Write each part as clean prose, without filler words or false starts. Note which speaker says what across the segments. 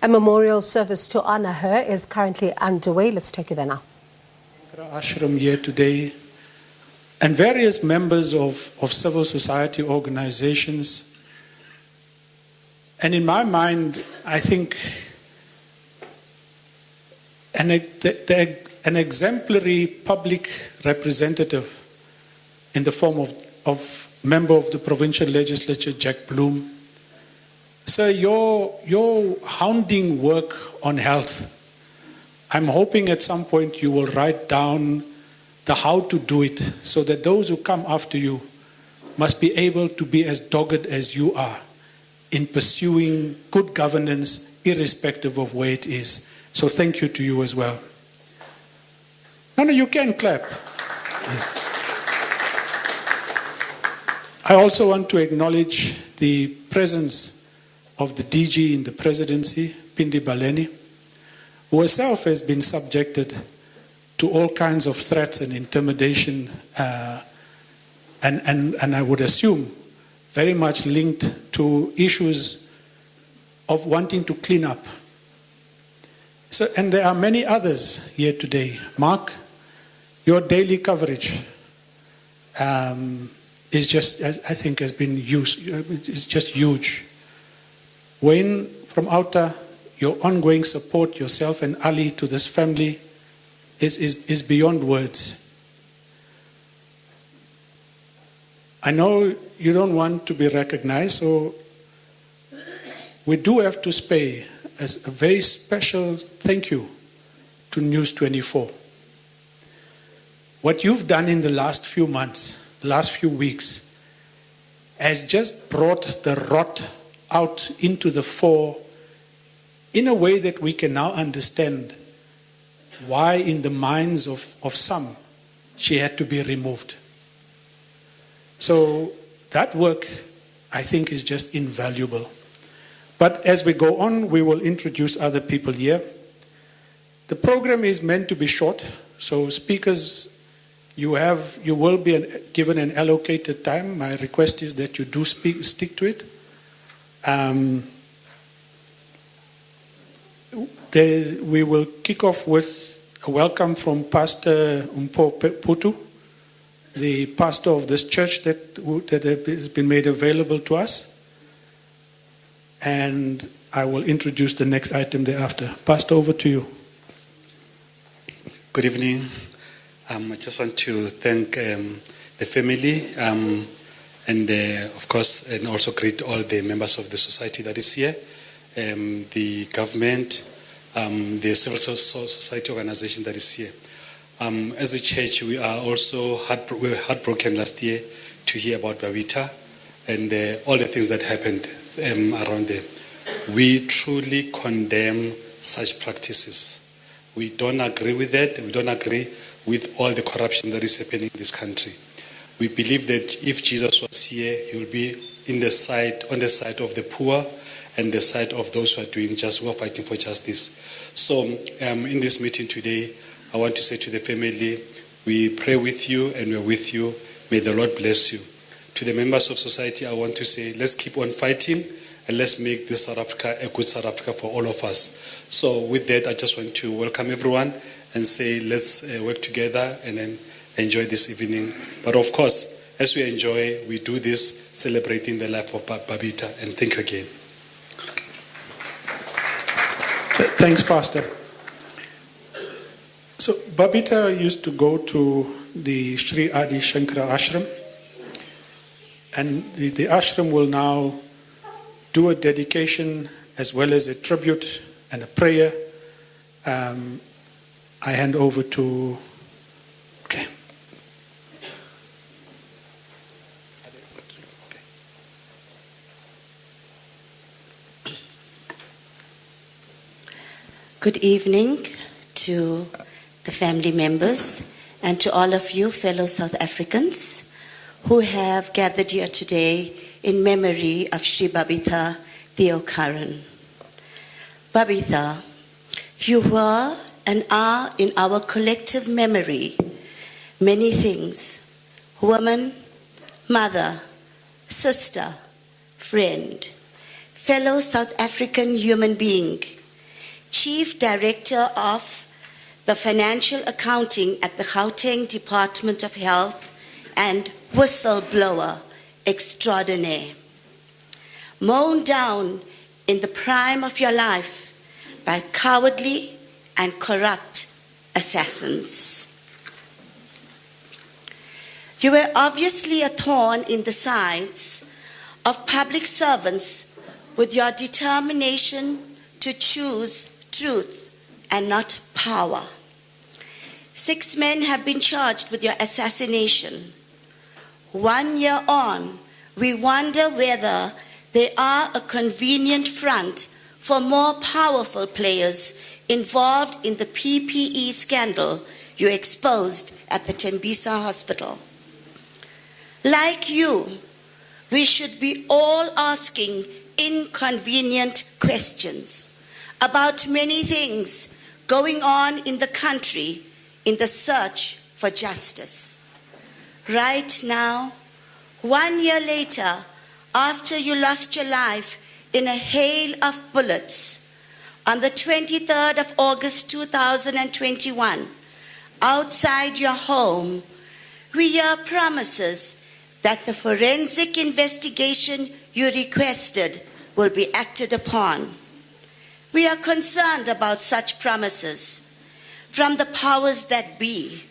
Speaker 1: A memorial service to honor her is currently underway. Let's take you there now.
Speaker 2: Ashram here today, and various members of civil society organizations. And in my mind, I think an exemplary public representative in the form of member of the provincial legislature, Jack Bloom. Sir, your hounding work on health, I'm hoping at some point you will write down the how to do it so that those who come after you must be able to be as dogged as you are in pursuing good governance irrespective of where it is. So thank you to you as well. No, you can clap. I also want to acknowledge the presence of the DG in the presidency, Pindi Baleni, who herself has been subjected to all kinds of threats and intimidation, and I would assume very much linked to issues of wanting to clean up. So, and there are many others here today. Mark, your daily coverage is just, I think, has been used. It's just huge. Wayne from Outer, your ongoing support, yourself and Ali, to this family is beyond words. I know you don't want to be recognized, so we do have to pay as a very special thank you to News 24. What you've done in the last few months, last few weeks, has just brought the rot out into the fore in a way that we can now understand why in the minds of some she had to be removed. So that work, I think, is just invaluable. But as we go on, we will introduce other people here. The program is meant to be short, so speakers, you will be given an allocated time. My request is that you do stick to it. We will kick off with a welcome from Pastor Umpo Putu, the pastor of this church that has been made available to us. And I will introduce the next item thereafter. Pastor, over to you.
Speaker 3: Good evening. I just want to thank the family and of course, and also greet all the members of the society that is here, the government, the civil society organization that is here. As a church, we are also heartbroken last year to hear about Babita and all the things that happened around there. We truly condemn such practices. We don't agree with that. We don't agree with all the corruption that is happening in this country. We believe that if Jesus was here, he will be on the side of the poor and the side of those who are doing just, who are fighting for justice. So in this meeting today, I want to say to the family, we pray with you and we're with you. May the Lord bless you. To the members of society, I want to say, let's keep on fighting and let's make this South Africa a good South Africa for all of us. So with that, I just want to welcome everyone and say, let's work together and then enjoy this evening. But of course, as we enjoy, we do this celebrating the life of Babita. And thank you again.
Speaker 2: Thanks, Pastor. So Babita used to go to the Sri Adi Shankara Ashram, and the ashram will now do a dedication as well as a tribute and a prayer. I hand over to... Okay.
Speaker 4: Good evening to the family members and to all of you fellow South Africans who have gathered here today in memory of Shri Babita Deokaran. Babita, you were and are in our collective memory many things: woman, mother, sister, friend, fellow South African human being, Chief Director of the Financial Accounting at the Gauteng Department of Health, and whistleblower extraordinaire. Mown down in the prime of your life by cowardly and corrupt assassins. You were obviously a thorn in the sides of public servants with your determination to choose truth and not power. 6 men have been charged with your assassination. 1 year on, we wonder whether they are a convenient front for more powerful players involved in the PPE scandal you exposed at the Tembisa Hospital. Like you, we should be all asking inconvenient questions about many things going on in the country in the search for justice. Right now, 1 year later, after you lost your life in a hail of bullets, on the 23rd of August 2021, outside your home, we hear promises that the forensic investigation you requested will be acted upon. We are concerned about such promises from the powers that be.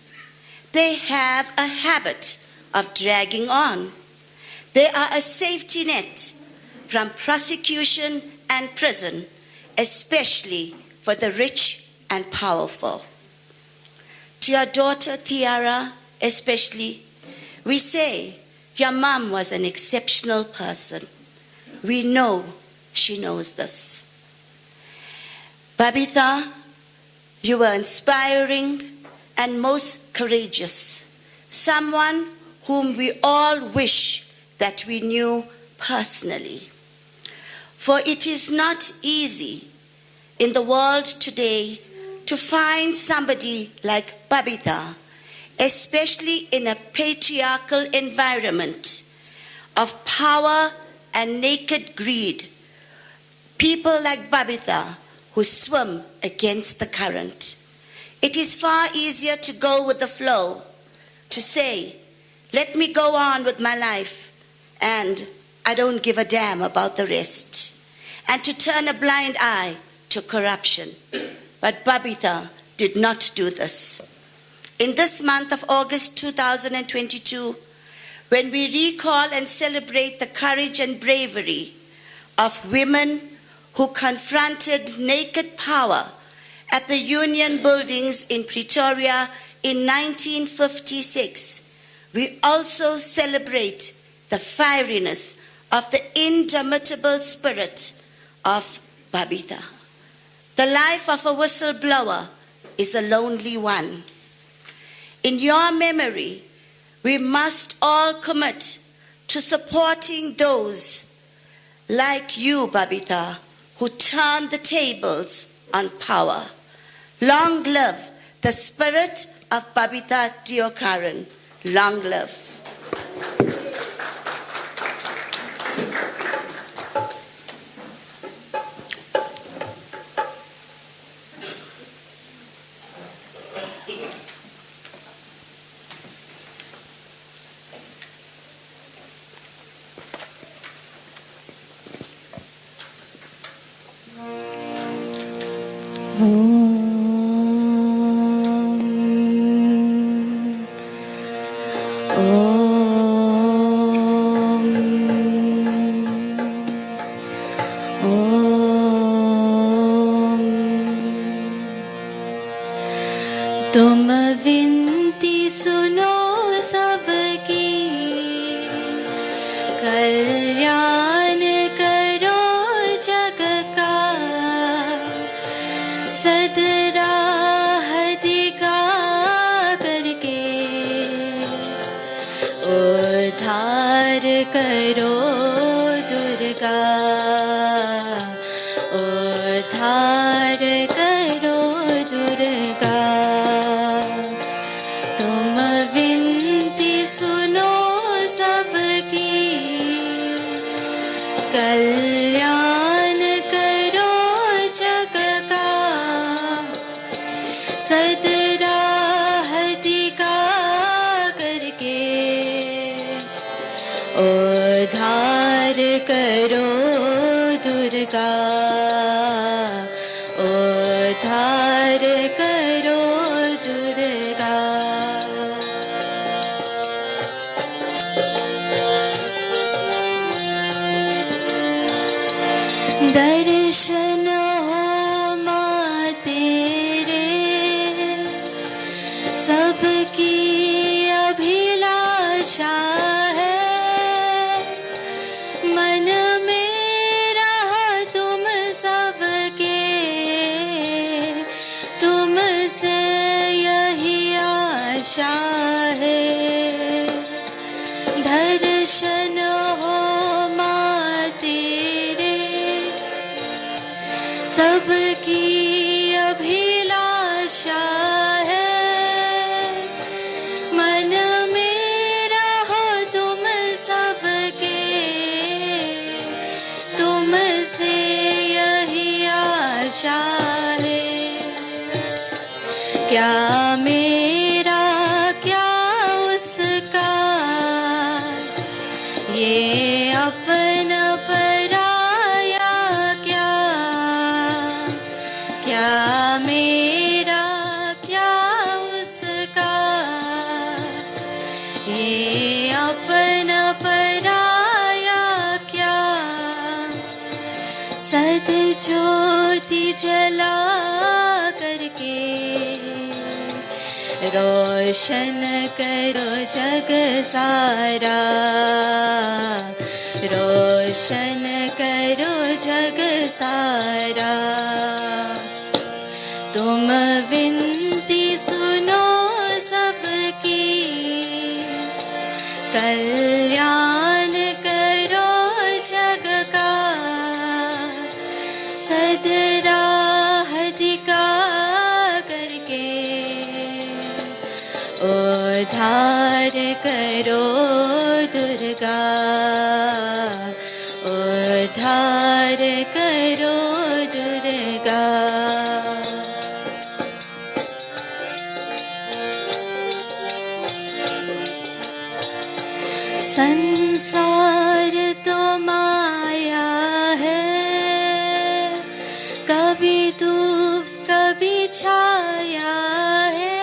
Speaker 4: They have a habit of dragging on. They are a safety net from prosecution and prison, especially for the rich and powerful. To your daughter Tiara especially, we say your mom was an exceptional person. We know she knows this. Babita, you were inspiring and most courageous, someone whom we all wish that we knew personally. For it is not easy in the world today to find somebody like Babita, especially in a patriarchal environment of power and naked greed. People like Babita who swim against the current. It is far easier to go with the flow, to say, let me go on with my life and I don't give a damn about the rest, and to turn a blind eye to corruption. But Babita did not do this. In this month of August 2022, when we recall and celebrate the courage and bravery of women who confronted naked power at the Union Buildings in Pretoria in 1956, we also celebrate the fieriness of the indomitable spirit of Babita. The life of a whistleblower is a lonely one. In your memory, we must all commit to supporting those like you, Babita, who turned the tables on power. Long live the spirit of Babita Deokaran. Long live.
Speaker 5: तुम विनती सुनो सबकी, कल्याण करो जग का, सदराह दिखा करके उद्धार करो दुर्गा, उद्धार करो दुर्गा। कल्याण करो जग का, करो दुर्गा उद्धार करो दुर्गा दर्शन हो माँ तेरे सबकी अभिलाषा है मन मेरा तुम सबके तुमसे यही आशा है दर्शन हो माँ तेरे सबकी अभिलाषा है मन मेरा हो तुम सबके तुमसे यही आशा है क्या मेरा क्या उसका ये अपन पराया क्या क्या मेरा क्या उसका ये अपन पराया क्या सद ज्योति जला करके रोशन करो जग सारा रोशन करो जग सारा तुम विनती सुनो सबकी कल्याण करो जग का सदराह दिखा करके उद्धार करो दुर्गा उद्धार करो दुर्गा संसार तो माया है कभी धूप कभी छाया है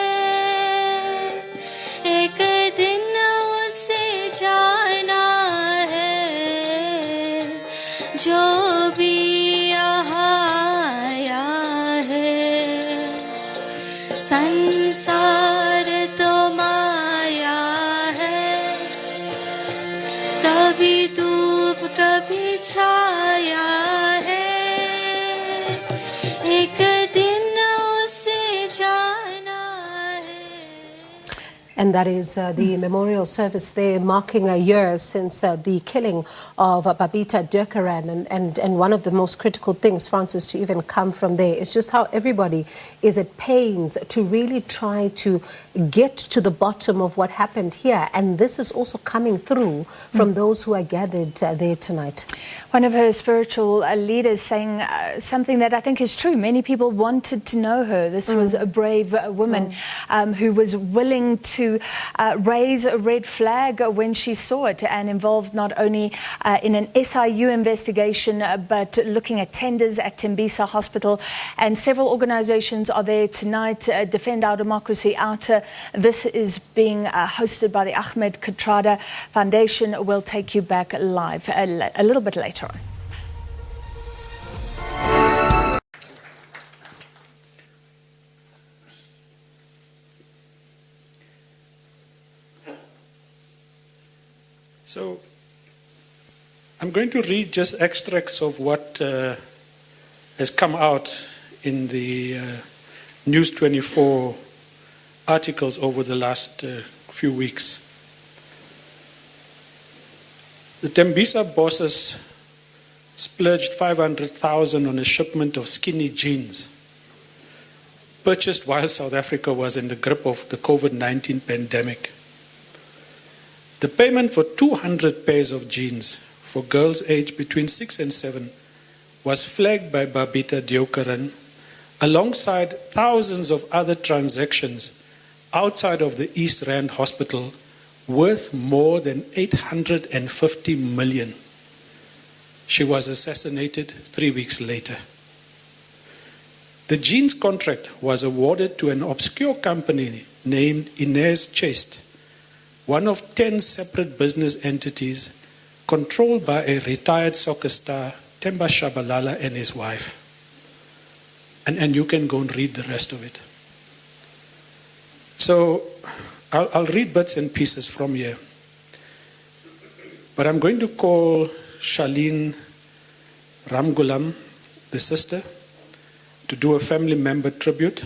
Speaker 5: एक दिन उसे जाना है जो भी यहाँ आया है संसार तो माया है कभी धूप कभी छाया है एक दिन उसे जाना है
Speaker 1: And that is the memorial service there marking a year since the killing of Babita Deokaran. And one of the most critical things, Francis, to even come from there is just how everybody is at pains to really try to get to the bottom of what happened here. And this is also coming through from those who are gathered there tonight.
Speaker 6: One of her spiritual leaders saying something that I think is true. Many people wanted to know her. This was a brave woman who was willing to raise a red flag when she saw it and involved not only in an SIU investigation but looking at tenders at Tembisa Hospital. And several organizations are there tonight. Defend Our Democracy Outer. This is being hosted by the Ahmed Kathrada Foundation. We'll take you back live a little bit later on.
Speaker 2: So, I'm going to read just extracts of what has come out in the News 24 articles over the last few weeks. The Tembisa bosses splurged 500,000 on a shipment of skinny jeans purchased while South Africa was in the grip of the COVID-19 pandemic. The payment for 200 pairs of jeans for girls aged between 6 and 7 was flagged by Babita Deokaran alongside thousands of other transactions outside of the East Rand Hospital worth more than 850 million. she was assassinated 3 weeks later. The jeans contract was awarded to an obscure company named Inez Chest, one of 10 separate business entities controlled by a retired soccer star, Themba Shabalala, and his wife. And you can go and read the rest of it. So I'll read bits and pieces from here. But I'm going to call Charlene Ramgulam, the sister, to do a family member tribute.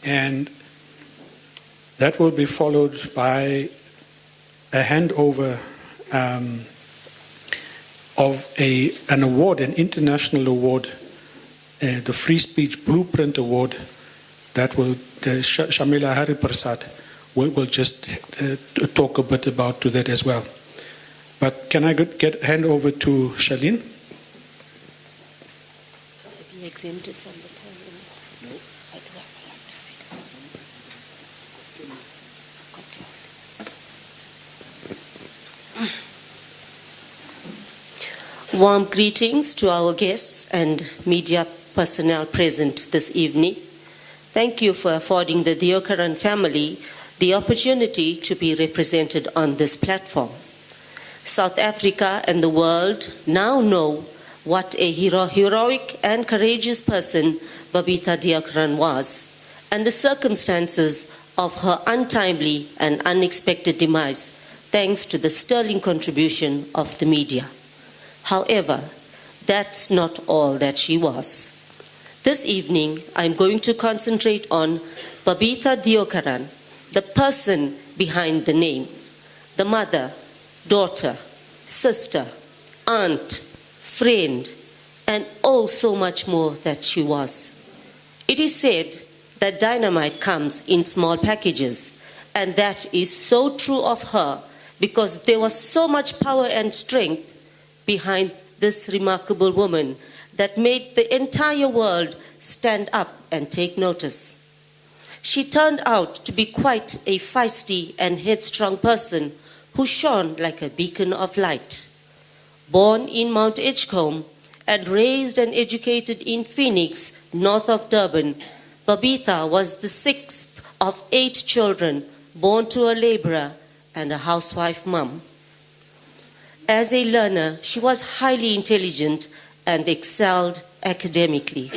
Speaker 2: And that will be followed by a handover of an award, an international award, the Free Speech Blueprint Award, that will Shamila Hariprasad will just talk a bit about to that as well. But can I hand over to Charlene?
Speaker 7: Be exempted from the time limit. No, I do have a lot to say. Warm greetings to our guests and media personnel present this evening. Thank you for affording the Deokaran family the opportunity to be represented on this platform. South Africa and the world now know what a heroic and courageous person Babita Deokaran was, and the circumstances of her untimely and unexpected demise, thanks to the sterling contribution of the media. However, that's not all that she was. This evening, I'm going to concentrate on Babita Deokaran, the person behind the name, the mother, daughter, sister, aunt, friend, and oh, so much more that she was. It is said that dynamite comes in small packages, and that is so true of her because there was so much power and strength behind this remarkable woman that made the entire world stand up and take notice. She turned out to be quite a feisty and headstrong person who shone like a beacon of light. Born in Mount Edgecombe and raised and educated in Phoenix, north of Durban, Babita was the 6th of 8 children born to a laborer and a housewife mum. As a learner, she was highly intelligent and excelled academically.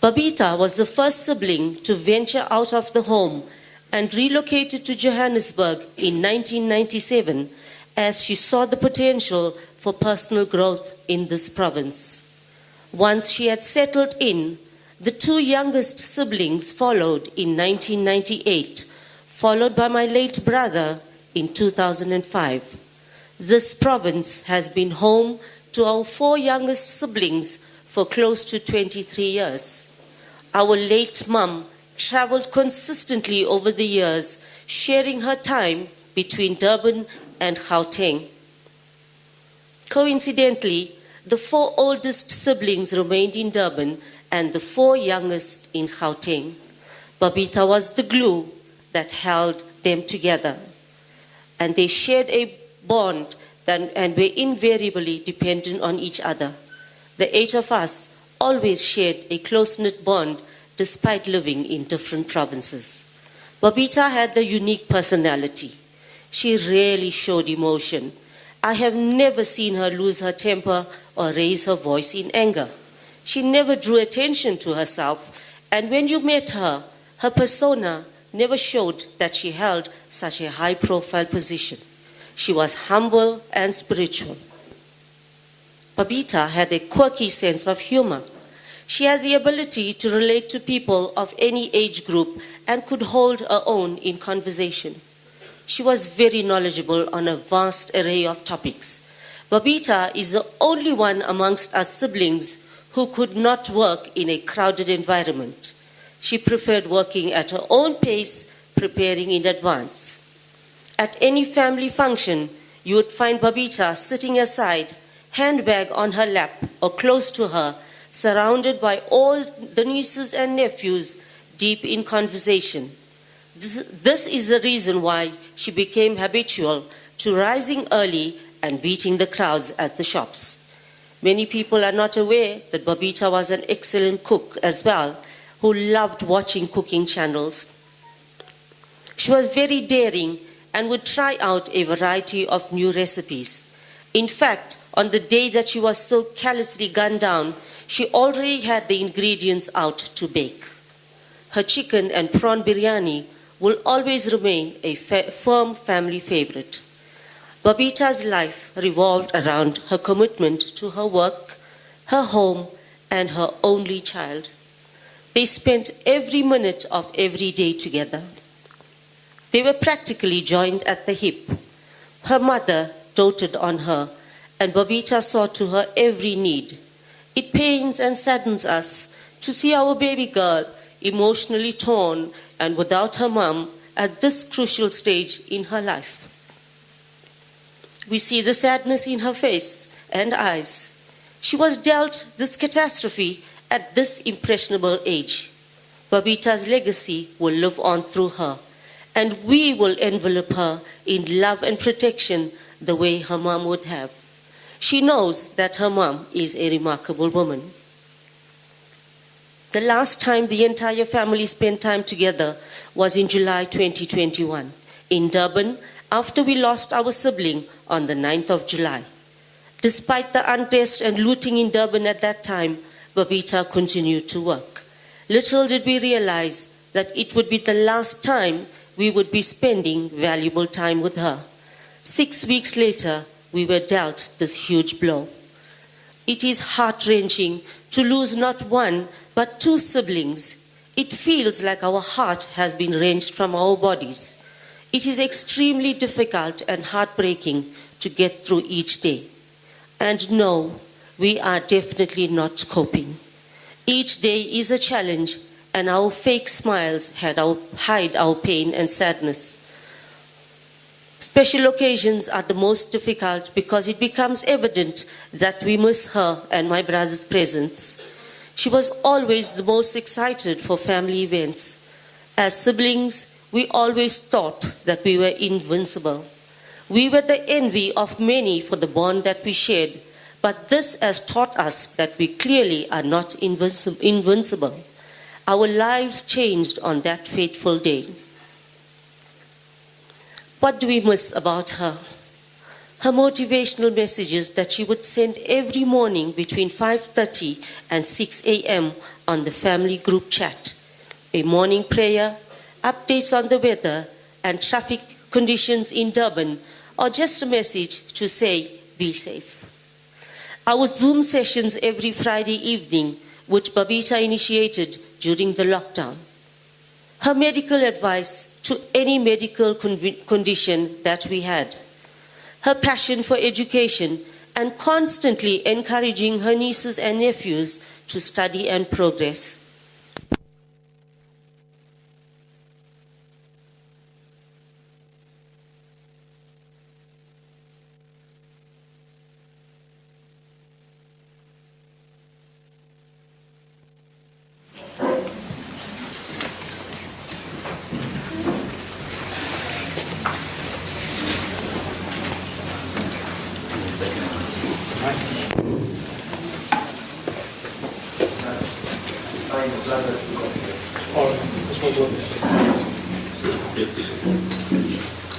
Speaker 7: Babita was the first sibling to venture out of the home and relocated to Johannesburg in 1997 as she saw the potential for personal growth in this province. Once she had settled in, the 2 youngest siblings followed in 1998, followed by my late brother in 2005. This province has been home to our 4 youngest siblings for close to 23 years. Our late mum traveled consistently over the years, sharing her time between Durban and Gauteng. Coincidentally, the 4 oldest siblings remained in Durban and the 4 youngest in Gauteng. Babita was the glue that held them together, and they shared a bond and were invariably dependent on each other. The 8 of us always shared a close-knit bond despite living in different provinces. Babita had a unique personality. She rarely showed emotion. I have never seen her lose her temper or raise her voice in anger. She never drew attention to herself, and when you met her, her persona never showed that she held such a high-profile position. She was humble and spiritual. Babita had a quirky sense of humor. She had the ability to relate to people of any age group and could hold her own in conversation. She was very knowledgeable on a vast array of topics. Babita is the only one amongst us siblings who could not work in a crowded environment. She preferred working at her own pace, preparing in advance. At any family function, you would find Babita sitting aside, handbag on her lap or close to her, surrounded by all the nieces and nephews, deep in conversation. This is the reason why she became habitual to rising early and beating the crowds at the shops. Many people are not aware that Babita was an excellent cook as well, who loved watching cooking channels. She was very daring and would try out a variety of new recipes. In fact, on the day that she was so callously gunned down, she already had the ingredients out to bake. Her chicken and prawn biryani will always remain a firm family favorite. Babita's life revolved around her commitment to her work, her home, and her only child. They spent every minute of every day together. They were practically joined at the hip. Her mother doted on her, and Babita saw to her every need. It pains and saddens us to see our baby girl emotionally torn and without her mom at this crucial stage in her life. We see the sadness in her face and eyes. She was dealt this catastrophe at this impressionable age. Babita's legacy will live on through her, and we will envelop her in love and protection the way her mom would have. She knows that her mom is a remarkable woman. The last time the entire family spent time together was in July 2021 in Durban, after we lost our sibling on the 9th of July. Despite the unrest and looting in Durban at that time, Babita continued to work. Little did we realize that it would be the last time we would be spending valuable time with her. 6 weeks later, we were dealt this huge blow. It is heart-wrenching to lose not one, but 2 siblings. It feels like our heart has been wrenched from our bodies. It is extremely difficult and heartbreaking to get through each day. And no, we are definitely not coping. Each day is a challenge, and our fake smiles hide our pain and sadness. Special occasions are the most difficult because it becomes evident that we miss her and my brother's presence. She was always the most excited for family events. As siblings, we always thought that we were invincible. We were the envy of many for the bond that we shared, but this has taught us that we clearly are not invincible. Our lives changed on that fateful day. What do we miss about her? Her motivational messages that she would send every morning between 5:30 and 6 a.m. on the family group chat. A morning prayer, updates on the weather and traffic conditions in Durban, or just a message to say, be safe. Our Zoom sessions every Friday evening, which Babita initiated during the lockdown. Her medical advice to any medical condition that we had. Her passion for education and constantly encouraging her nieces and nephews to study and progress.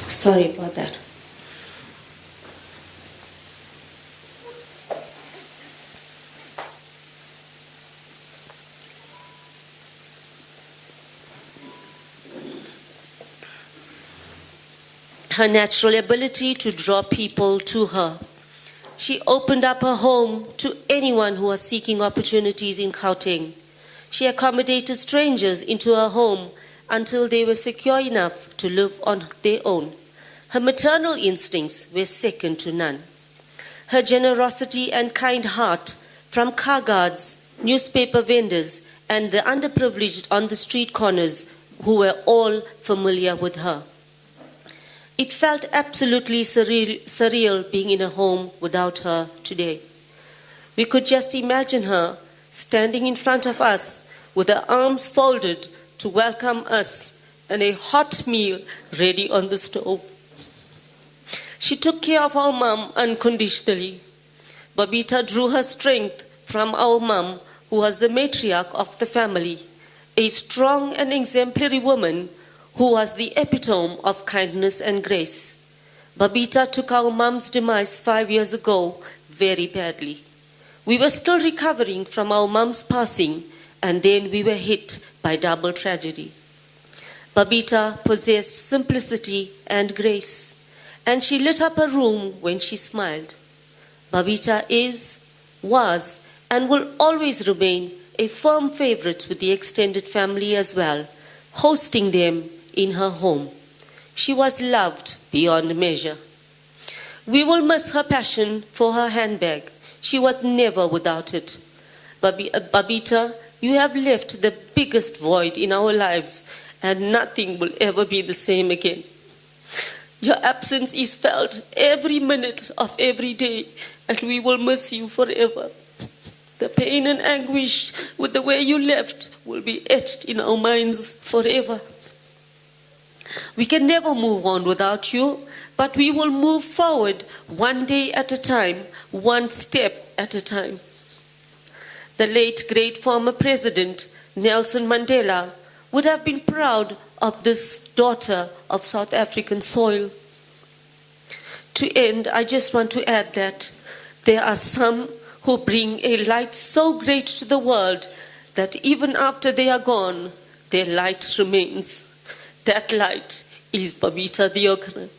Speaker 7: Sorry about that. Her natural ability to draw people to her. She opened up her home to anyone who was seeking opportunities in Gauteng. She accommodated strangers into her home until they were secure enough to live on their own. Her maternal instincts were second to none. Her generosity and kind heart from car guards, newspaper vendors, and the underprivileged on the street corners who were all familiar with her. It felt absolutely surreal being in a home without her today. We could just imagine her standing in front of us with her arms folded to welcome us and a hot meal ready on the stove. She took care of our mom unconditionally. Babita drew her strength from our mum, who was the matriarch of the family, a strong and exemplary woman who was the epitome of kindness and grace. Babita took our mum's demise 5 years ago very badly. We were still recovering from our mum's passing, and then we were hit by double tragedy. Babita possessed simplicity and grace, and she lit up a room when she smiled. Babita is, was, and will always remain a firm favorite with the extended family as well, hosting them in her home. She was loved beyond measure. We will miss her passion for her handbag. She was never without it. Babita, you have left the biggest void in our lives, and nothing will ever be the same again. Your absence is felt every minute of every day, and we will miss you forever. The pain and anguish with the way you left will be etched in our minds forever. We can never move on without you, but we will move forward one day at a time, one step at a time. The late great former president, Nelson Mandela, would have been proud of this daughter of South African soil. To end, I just want to add that there are some who bring a light so great to the world that even after they are gone, their light remains. That light is Babita Deokaran.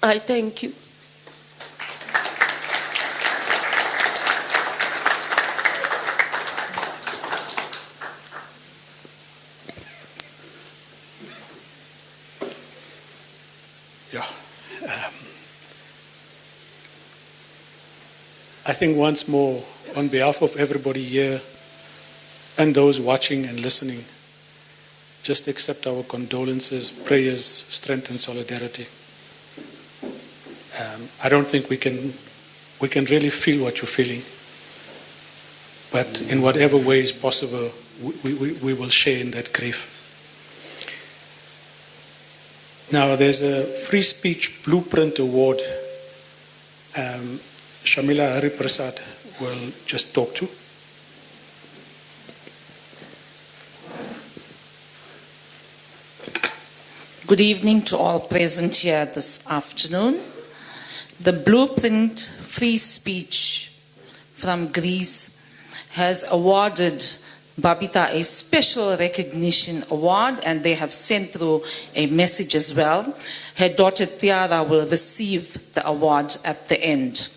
Speaker 7: I thank you.
Speaker 2: I think once more, on behalf of everybody here and those watching and listening, just accept our condolences, prayers, strength and solidarity. I don't think we can really feel what you're feeling, but in whatever way is possible, we will share in that grief. Now, there's a Free Speech Blueprint Award Shamila Hari Prasad will just talk to.
Speaker 8: Good evening to all present here this afternoon. The Blueprint Free Speech from Greece has awarded Babita a special recognition award, and they have sent through a message as well. Her daughter Tiara will receive the award at the end.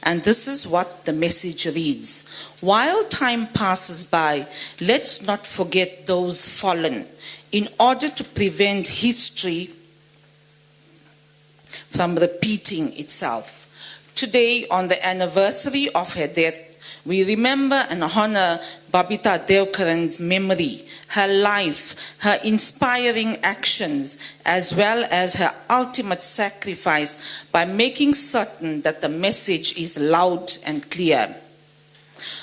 Speaker 8: And this is what the message reads. While time passes by, let's not forget those fallen in order to prevent history from repeating itself. Today, on the anniversary of her death, we remember and honor Babita Deokaran's memory, her life, her inspiring actions, as well as her ultimate sacrifice by making certain that the message is loud and clear.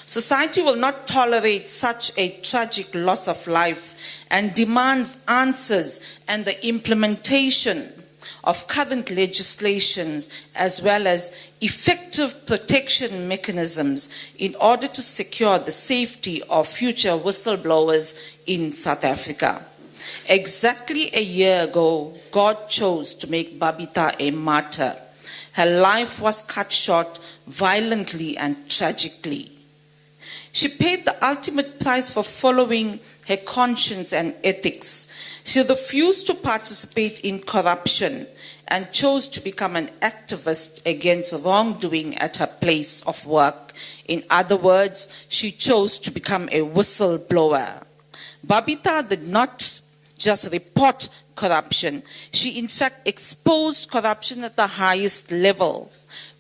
Speaker 8: Society will not tolerate such a tragic loss of life and demands answers and the implementation of current legislations as well as effective protection mechanisms in order to secure the safety of future whistleblowers in South Africa. Exactly a year ago, God chose to make Babita a martyr. Her life was cut short violently and tragically. She paid the ultimate price for following her conscience and ethics. She refused to participate in corruption and chose to become an activist against wrongdoing at her place of work. In other words, she chose to become a whistleblower. Babita did not just report corruption. She in fact exposed corruption at the highest level,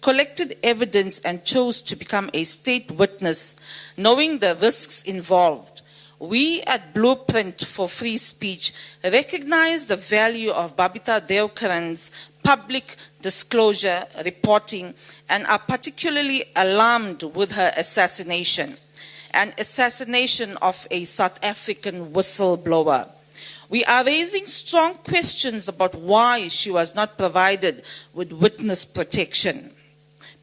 Speaker 8: collected evidence and chose to become a state witness, knowing the risks involved. We at Blueprint for Free Speech recognize the value of Babita Deokaran's public disclosure reporting and are particularly alarmed with her assassination, an assassination of a South African whistleblower. We are raising strong questions about why she was not provided with witness protection.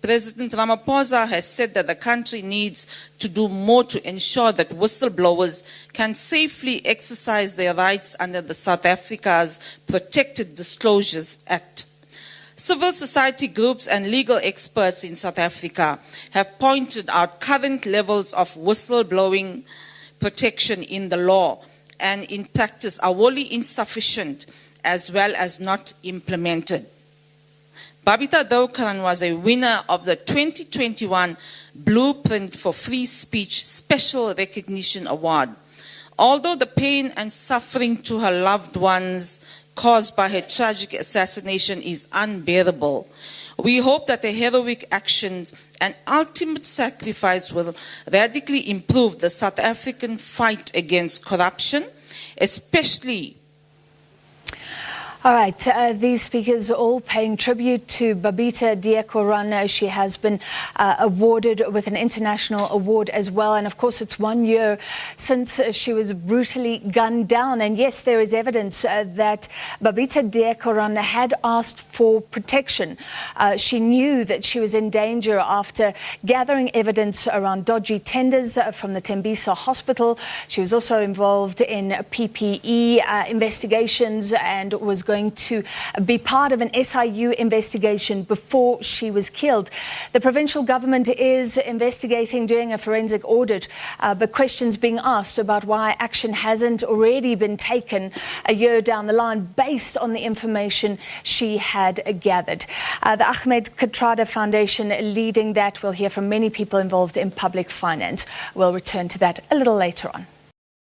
Speaker 8: President Ramaphosa has said that the country needs to do more to ensure that whistleblowers can safely exercise their rights under the South Africa's Protected Disclosures Act. Civil society groups and legal experts in South Africa have pointed out current levels of whistleblowing protection in the law and in practice are wholly insufficient as well as not implemented. Babita Deokaran was a winner of the 2021 Blueprint for Free Speech Special Recognition Award. Although the pain and suffering to her loved ones caused by her tragic assassination is unbearable, we hope that the heroic actions and ultimate sacrifice will radically improve the South African fight against corruption, especially.
Speaker 6: All right, these speakers all paying tribute to Babita Deokaran. She has been awarded with an international award as well. And of course, it's 1 year since she was brutally gunned down. And yes, there is evidence that Babita Deokaran had asked for protection. She knew that she was in danger after gathering evidence around dodgy tenders from the Tembisa hospital. She was also involved in PPE investigations and was going to be part of an SIU investigation before she was killed. The provincial government is investigating, doing a forensic audit, but questions being asked about why action hasn't already been taken a year down the line based on the information she had gathered. The Ahmed Kathrada Foundation leading that. We'll hear from many people involved in public finance. We'll return to that a little later on.